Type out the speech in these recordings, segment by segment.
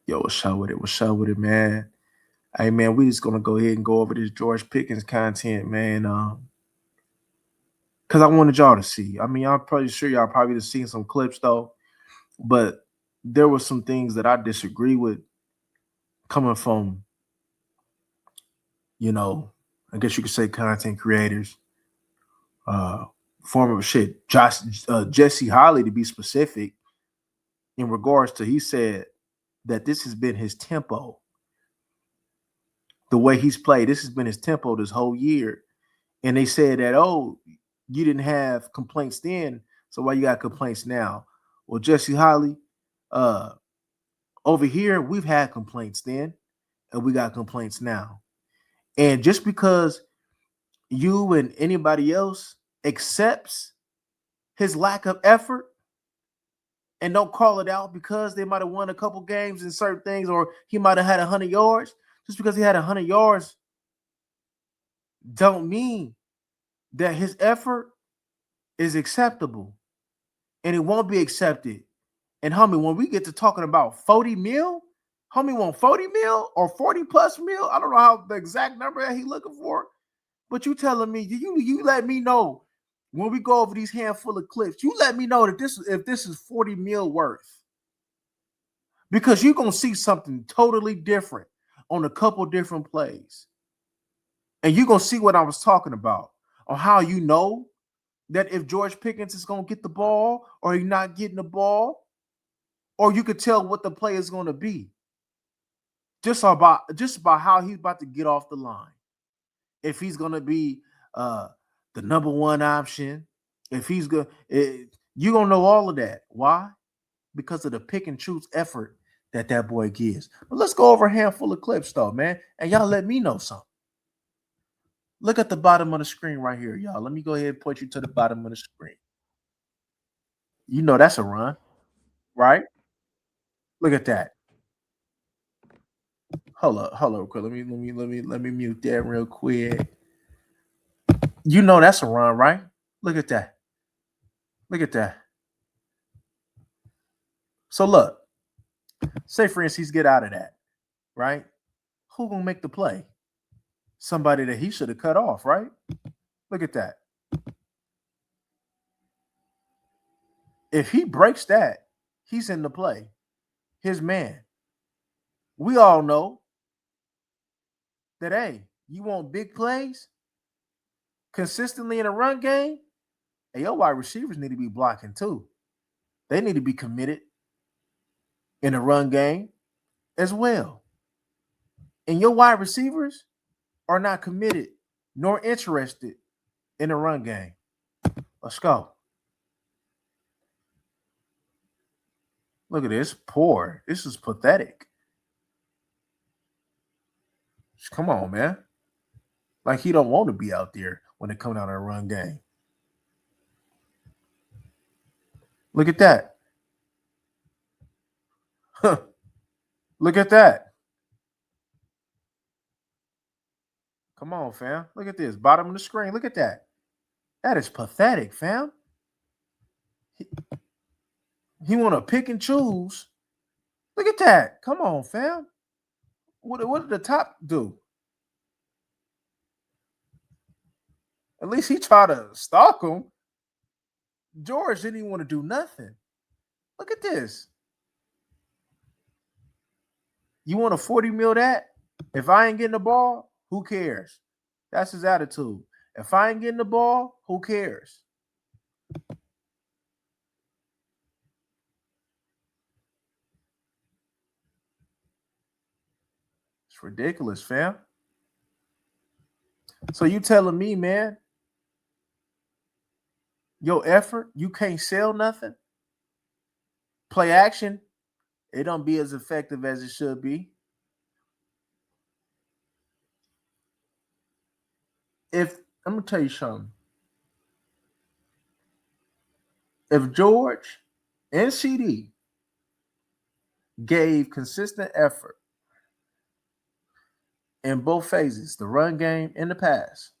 Yo, what's up with it? What's up with it, man? Hey, man, we just gonna go ahead and go over this George Pickens content, man. Because I wanted y'all to see. I mean, I'm pretty sure y'all probably have seen some clips though, but there were some things that I disagree with coming from, you know, I guess you could say content creators, uh, former shit, Jesse Holly to be specific, in regards to he said that this has been his tempo, the way he's played. This has been his tempo this whole year. And they said that, oh, you didn't have complaints then, so why you got complaints now? Well, Jesse Holly, uh, over here, we've had complaints then, and we got complaints now. And just because you and anybody else accepts his lack of effort and don't call it out because they might have won a couple games in certain things, or he might have had 100 yards, just because he had 100 yards don't mean that his effort is acceptable, and it won't be accepted. And homie, when we get to talking about 40 mil, homie want 40 mil or 40 plus mil. I don't know how the exact number that he looking for, but you telling me, you let me know when we go over these handful of clips, you let me know that if this is 40 mil worth. Because you're gonna see something totally different on a couple different plays. And you're gonna see what I was talking about on how you know that if George Pickens is gonna get the ball or he's not getting the ball, or you could tell what the play is going to be just about how he's about to get off the line. If he's going to be the number one option, if he's good, you're going to know all of that. Why? Because of the pick and choose effort that boy gives. But let's go over a handful of clips, though, man, and y'all let me know something. Look at the bottom of the screen right here, y'all. Let me go ahead and point you to the bottom of the screen. You know that's a run, right? Look at that. Hold up, quick. Let me mute that real quick. You know that's a run, right? Look at that. Look at that. So look, say for instance, get out of that, right? Who gonna make the play? Somebody that he should have cut off, right? Look at that. If he breaks that, he's in the play. His man. We all know that, hey, you want big plays consistently in a run game? Hey, your wide receivers need to be blocking too. They need to be committed in a run game as well. And your wide receivers are not committed nor interested in a run game. Let's go. Look at this. Poor. This is pathetic. Come on, man. Like he don't want to be out there when it comes out of a run game. Look at that. Huh. Look at that. Come on, fam. Look at this. Bottom of the screen. Look at that. That is pathetic, fam. He want to pick and choose. Look at that. Come on, fam. What did the top do? At least he tried to stalk him. George didn't even want to do nothing. Look at this. You want a 40 mil that? If I ain't getting the ball, who cares? That's his attitude. If I ain't getting the ball, who cares? It's ridiculous, fam. So you telling me, man, your effort, you can't sell nothing? Play action, it don't be as effective as it should be. If I'm gonna tell you something, if George and CD gave consistent effort in both phases, the run game and the pass,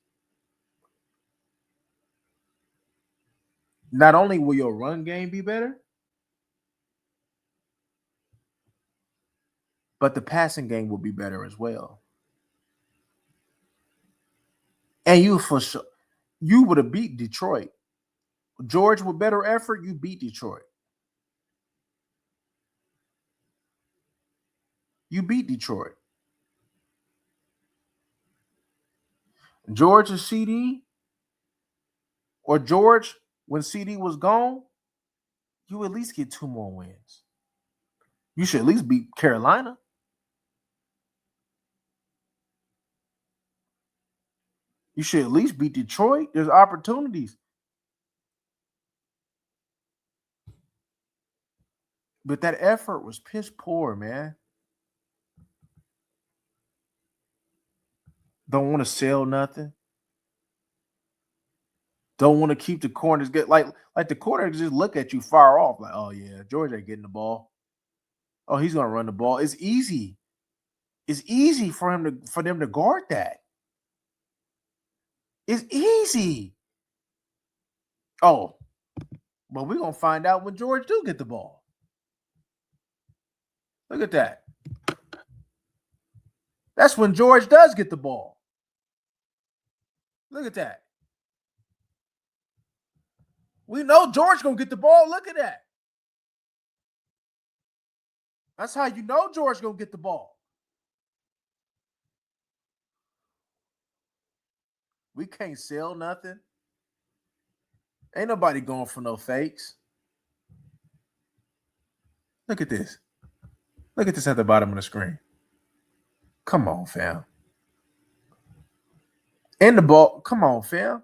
not only will your run game be better, but the passing game will be better as well. And you for sure, you would have beat Detroit. George with better effort, you beat Detroit. You beat Detroit. George and CD, or George when CD was gone, you at least get 2 more wins. You should at least beat Carolina. You should at least beat Detroit. There's opportunities. But that effort was piss poor, man. Don't want to sell nothing. Don't want to keep the corners get like the corners just look at you far off, like, oh yeah, George ain't getting the ball. Oh, he's gonna run the ball. It's easy. It's easy for them to guard that. It's easy. Oh, but we're gonna find out when George do get the ball. Look at that. That's when George does get the ball. Look at that. We know George gonna get the ball. Look at that. That's how you know George gonna get the ball. We can't sell nothing. Ain't nobody going for no fakes. Look at this. Look at this at the bottom of the screen. Come on, fam. And the ball. Come on, fam.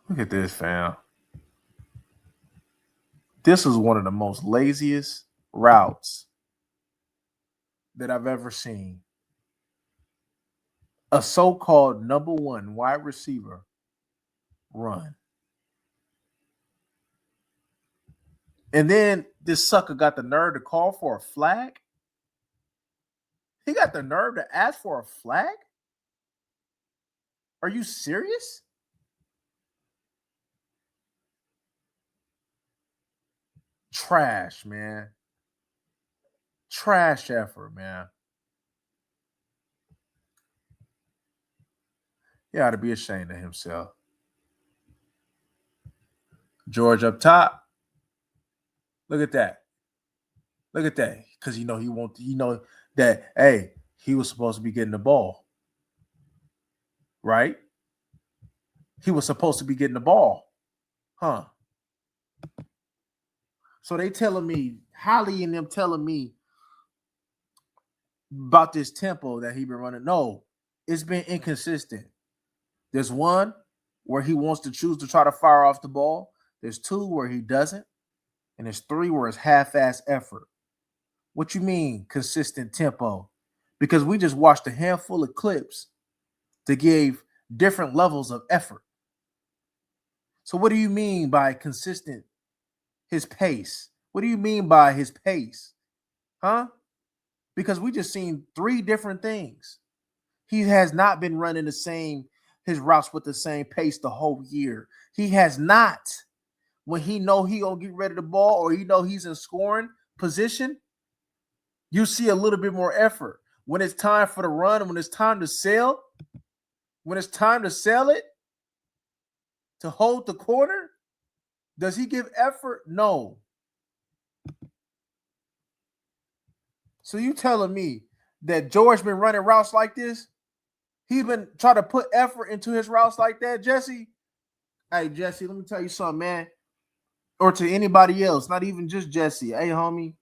Look at this, fam. This is one of the most laziest routes that I've ever seen. A so-called number 1 wide receiver run. And then this sucker got the nerve to call for a flag. He got the nerve to ask for a flag? Are you serious? Trash, man. Trash effort, man. He ought to be ashamed of himself. George up top. Look at that. Look at that. Because he know that, hey, he was supposed to be getting the ball. Right? He was supposed to be getting the ball. Huh? So they telling me, Holly and them telling me about this tempo that he been running. No, it's been inconsistent. There's one where he wants to choose to try to fire off the ball. There's 2 where he doesn't. And there's 3 where it's half-ass effort. What you mean consistent tempo? Because we just watched a handful of clips that gave different levels of effort. So what do you mean by consistent? His pace. What do you mean by his pace? Huh? Because we just seen 3 different things. He has not been running his routes with the same pace the whole year. He has not. When he know he gonna get rid of the ball or he know he's in scoring position, you see a little bit more effort. When it's time for the run, when it's time to sell, it, to hold the corner, does he give effort? No. So you telling me that George been running routes like this? He's been trying to put effort into his routes like that, Jesse? Hey, Jesse, let me tell you something, man. Or to anybody else, not even just Jesse. Hey, homie,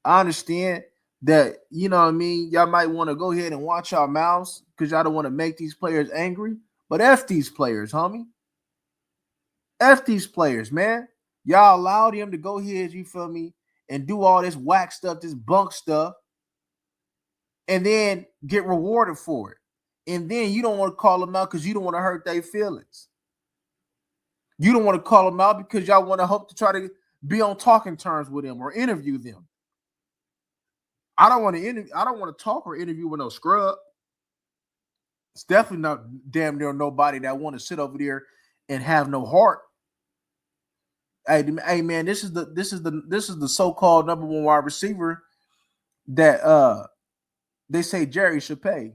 I understand that, you know what I mean, y'all might want to go ahead and watch your mouths because y'all don't want to make these players angry. But F these players, homie. F these players, man. Y'all allowed him to go ahead, you feel me, and do all this whack stuff, this bunk stuff, and then get rewarded for it. And then you don't want to call them out because you don't want to hurt their feelings. You don't want to call them out because y'all want to hope to try to be on talking terms with them or interview them. I don't want to talk or interview with no scrub. It's definitely not damn near nobody that want to sit over there and have no heart. Hey man, this is the so-called number one wide receiver that they say Jerry should pay.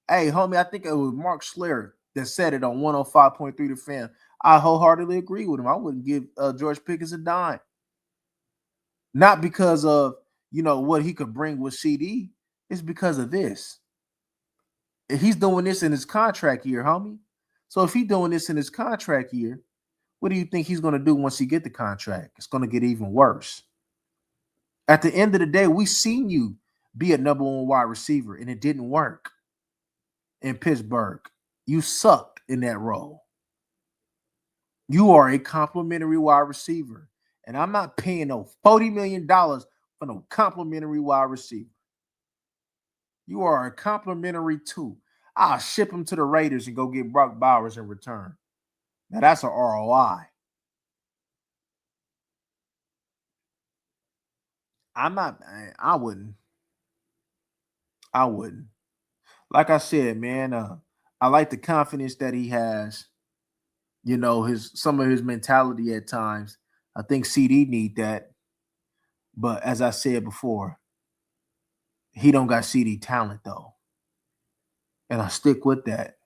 Hey, homie, I think it was Mark Schler that said it on 105.3 The Fan. I wholeheartedly agree with him. I wouldn't give George Pickens a dime. Not because of, what he could bring with CD. It's because of this. And he's doing this in his contract year, homie. So if he's doing this in his contract year, what do you think he's going to do once he get the contract? It's going to get even worse. At the end of the day, we seen you be a number one wide receiver, and it didn't work in Pittsburgh. You sucked in that role. You are a complimentary wide receiver, and I'm not paying no $40 million for no complimentary wide receiver. You are a complimentary two. I'll ship him to the Raiders and go get Brock Bowers in return. Now that's an ROI. I wouldn't. I wouldn't. Like I said, man, I like the confidence that he has. His some of his mentality at times. I think CD need that. But as I said before, he don't got CD talent though. And I stick with that.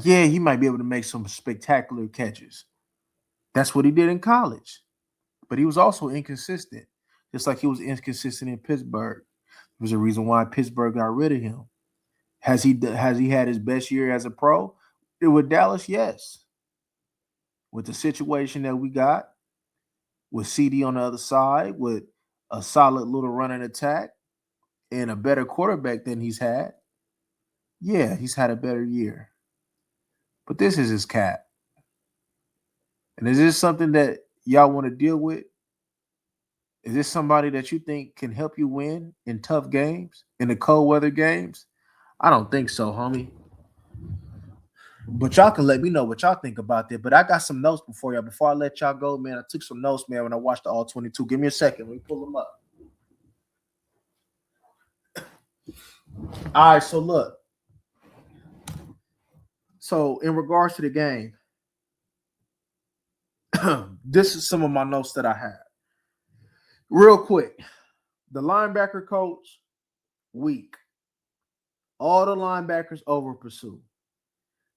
Yeah, he might be able to make some spectacular catches. That's what he did in college. But he was also inconsistent, just like he was inconsistent in Pittsburgh. There's a reason why Pittsburgh got rid of him. Has he had his best year as a pro? With Dallas, yes. With the situation that we got, with CD on the other side, with a solid little running attack and a better quarterback than he's had, yeah, he's had a better year. But this is his cap. And is this something that y'all want to deal with? Is this somebody that you think can help you win in tough games, in the cold weather games? I don't think so, homie. But y'all can let me know what y'all think about that. But I got some notes before y'all. Before I let y'all go, man, I took some notes, man, when I watched the All 22. Give me a second. Let me pull them up. All right, so look. So in regards to the game, this is some of my notes that I had. Real quick, the linebacker coach, weak. All the linebackers over pursue.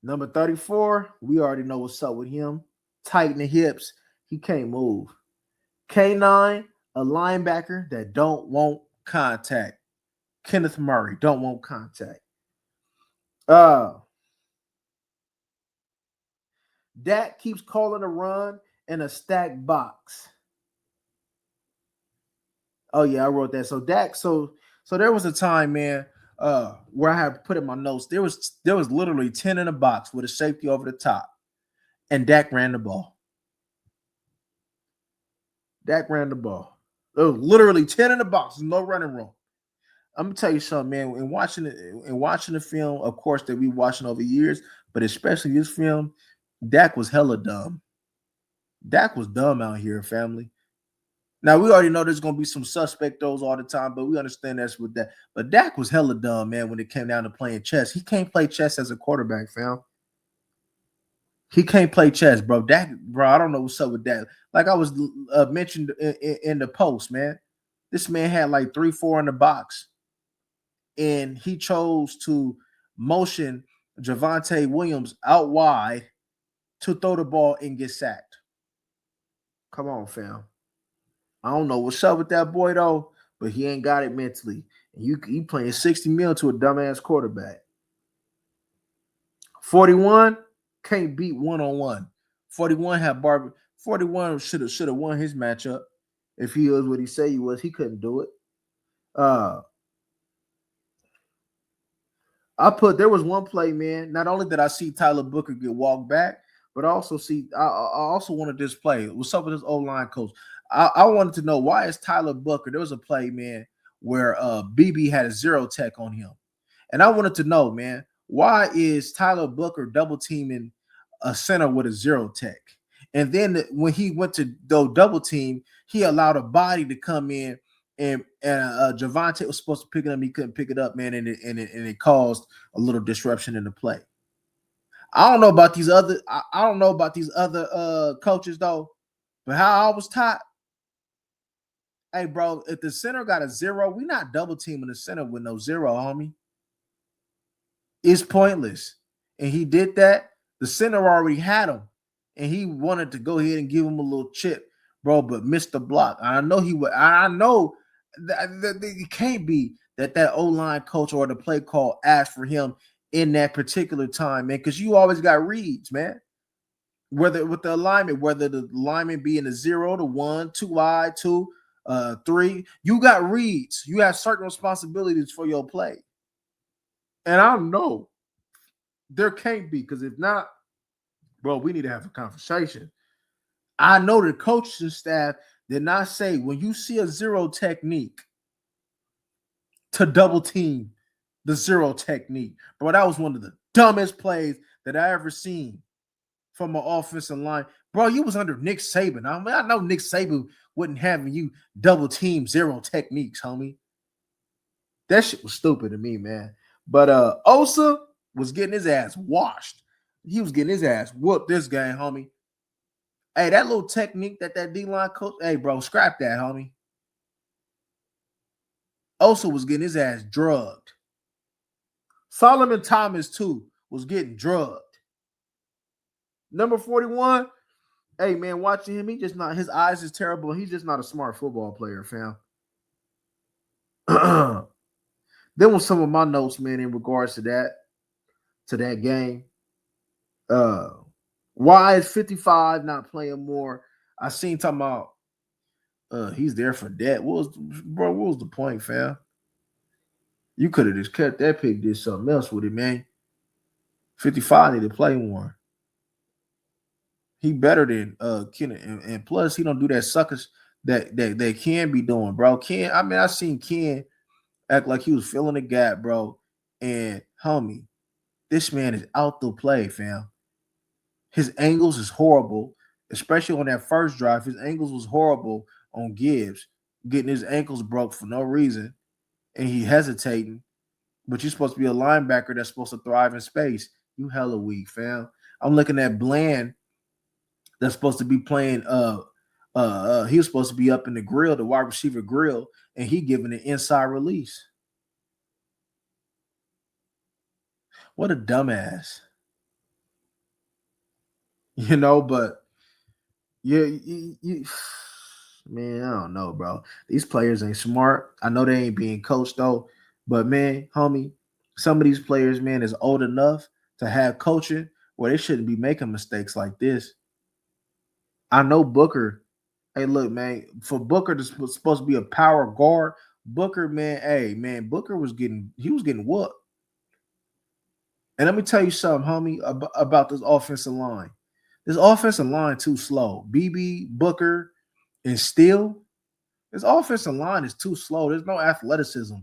Number 34, we already know what's up with him. Tighten the hips. He can't move. K9, a linebacker that don't want contact. Kenneth Murray, don't want contact. Dak keeps calling a run in a stacked box. Oh, yeah, I wrote that. So Dak, so there was a time, man, where I had put in my notes. There was literally 10 in a box with a safety over the top. And Dak ran the ball. Dak ran the ball. There was literally 10 in the box. No running room. I'm gonna tell you something, man. In watching the film, of course, that we watching over years, but especially this film, Dak was hella dumb. Dak was dumb out here, family. Now we already know there's gonna be some suspect those all the time, but we understand that's with that. But Dak was hella dumb, man, when it came down to playing chess. He can't play chess as a quarterback, fam. He can't play chess, bro. Dak, bro, I don't know what's up with that. Like I was mentioned in the post, man. This man had like 3-4 in the box, and he chose to motion Javonte Williams out wide to throw the ball and get sacked. Come on, fam. I don't know what's up with that boy though, but he ain't got it mentally. And you playing 60 mil to a dumbass quarterback. 41 can't beat one-on-one. 41 had Barbie. 41 should have won his matchup if he was what he said he was. He couldn't do it. There was one play, man. Not only did I see Tyler Booker get walked back, but I also wanted this play. What's up with this O-line coach? I wanted to know, why is Tyler Booker? There was a play, man, where BB had a zero tech on him. And I wanted to know, man, why is Tyler Booker double teaming a center with a zero tech? And then when he went to go double team, he allowed a body to come in and Javante was supposed to pick it up. He couldn't pick it up, man, and it caused a little disruption in the play. I don't know about these other. I don't know about these other coaches though, but how I was taught. Hey, bro, if the center got a 0, we not double teaming the center with no 0, homie. It's pointless. And he did that. The center already had him, and he wanted to go ahead and give him a little chip, bro, but missed the block. I know he would. I know that it can't be that O-line coach or the play call asked for him in that particular time, man, because you always got reads, man. Whether with the alignment, whether the alignment be in the 0 to 1, 2 wide, 2, 3, you got reads. You have certain responsibilities for your play. And I know there can't be, because if not, bro, we need to have a conversation. I know the coaching staff did not say when you see a 0 technique to double team the 0 technique. Bro, that was one of the dumbest plays that I ever seen from an offensive line. Bro, you was under Nick Saban. I mean, I know Nick Saban wasn't having you double team 0 techniques, homie. That shit was stupid to me, man. But Osa was getting his ass washed. He was getting his ass whooped this game, homie. Hey, that little technique that D-line coach, hey, bro, scrap that, homie. Osa was getting his ass drugged. Solomon Thomas, too, was getting drugged. Number 41, hey, man, watching him, he just not, his eyes is terrible. He's just not a smart football player, fam. There was some of my notes, man, in regards to that game. Why is 55 not playing more? I seen talking about he's there for that. What was the point, fam? You could have just kept that pick, did something else with it, man. 55 need to play more. He better than Ken, and plus he don't do that suckers that Ken be doing, bro. Ken, I mean, I seen Ken act like he was filling the gap, bro. And homie, this man is out to play, fam. His angles is horrible, especially on that first drive. His angles was horrible on Gibbs, getting his ankles broke for no reason, and he hesitating. But you're supposed to be a linebacker that's supposed to thrive in space. You hella weak, fam. I'm looking at Bland that's supposed to be playing. He was supposed to be up in the grill, the wide receiver grill, and he giving an inside release. What a dumbass. You know, but you man, I don't know, bro. These players ain't smart. I know they ain't being coached though, but man, homie, some of these players, man, is old enough to have coaching where they shouldn't be making mistakes like this. I know Booker. Hey, look, man, for Booker to supposed to be a power guard, Booker, man, hey, man, Booker was getting whooped. And let me tell you something, homie, about this offensive line. This offensive line too slow. BB, Booker, and Steele. This offensive line is too slow. There's no athleticism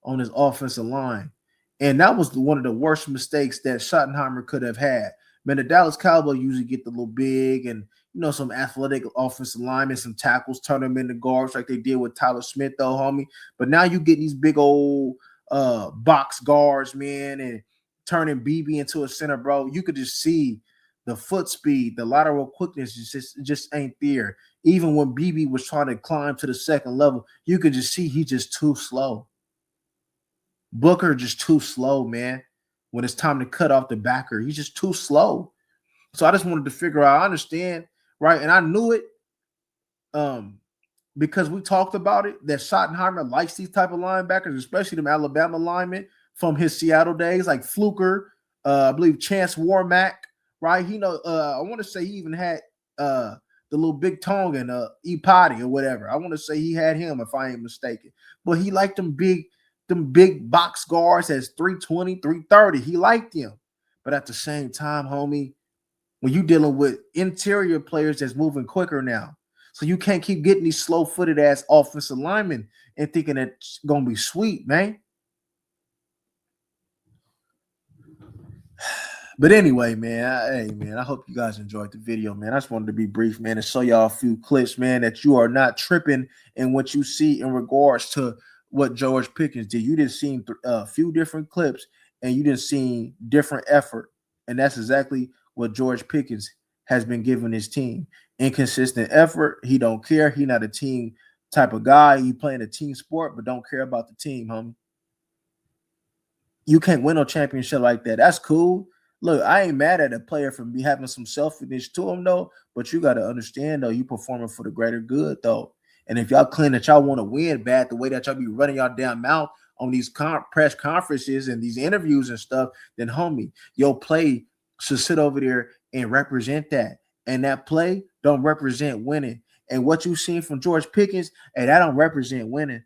on this offensive line. And that was one of the worst mistakes that Schottenheimer could have had. Man, the Dallas Cowboys usually get the little big and, you know, some athletic offensive linemen, some tackles, turn them into guards like they did with Tyler Smith, though, homie. But now you get these big old box guards, man, and turning BB into a center, bro. You could just see the foot speed, the lateral quickness just ain't there. Even when BB was trying to climb to the second level, you could just see he's just too slow. Booker just too slow, man. When it's time to cut off the backer, he's just too slow. So I just wanted to figure out. I understand, right? And I knew it because we talked about it, that Schottenheimer likes these type of linebackers, especially them Alabama linemen from his Seattle days, like Fluker, I believe Chance Warmack, right? I want to say he even had the little big tongue and Ipati or whatever. I want to say he had him, if I ain't mistaken. But he liked them big box guards as 320, 330. He liked them. But at the same time, homie, when you're dealing with interior players that's moving quicker now, so you can't keep getting these slow-footed ass offensive linemen and thinking that it's gonna be sweet, man. But anyway, man, hey man, I hope you guys enjoyed the video, man. I just wanted to be brief, man, and show y'all a few clips, man, that you are not tripping in what you see in regards to what George Pickens did. You just seen a few different clips, and you just seen different effort, and that's exactly what George Pickens has been giving his team. Inconsistent effort. He don't care. He not a team type of guy. He playing a team sport, but don't care about the team, homie. You can't win a championship like that. That's cool. Look, I ain't mad at a player for me having some selfishness to him though, but you got to understand though, you performing for the greater good though. And if y'all claim that y'all want to win bad, the way that y'all be running y'all damn mouth on these press conferences and these interviews and stuff, then homie, your play should sit over there and represent that. And that play don't represent winning. And what you seen from George Pickens, and that don't represent winning.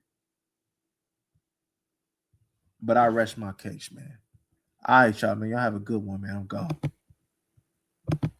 But I rest my case, man. All right, y'all, man. Y'all have a good one, man. I'm gone.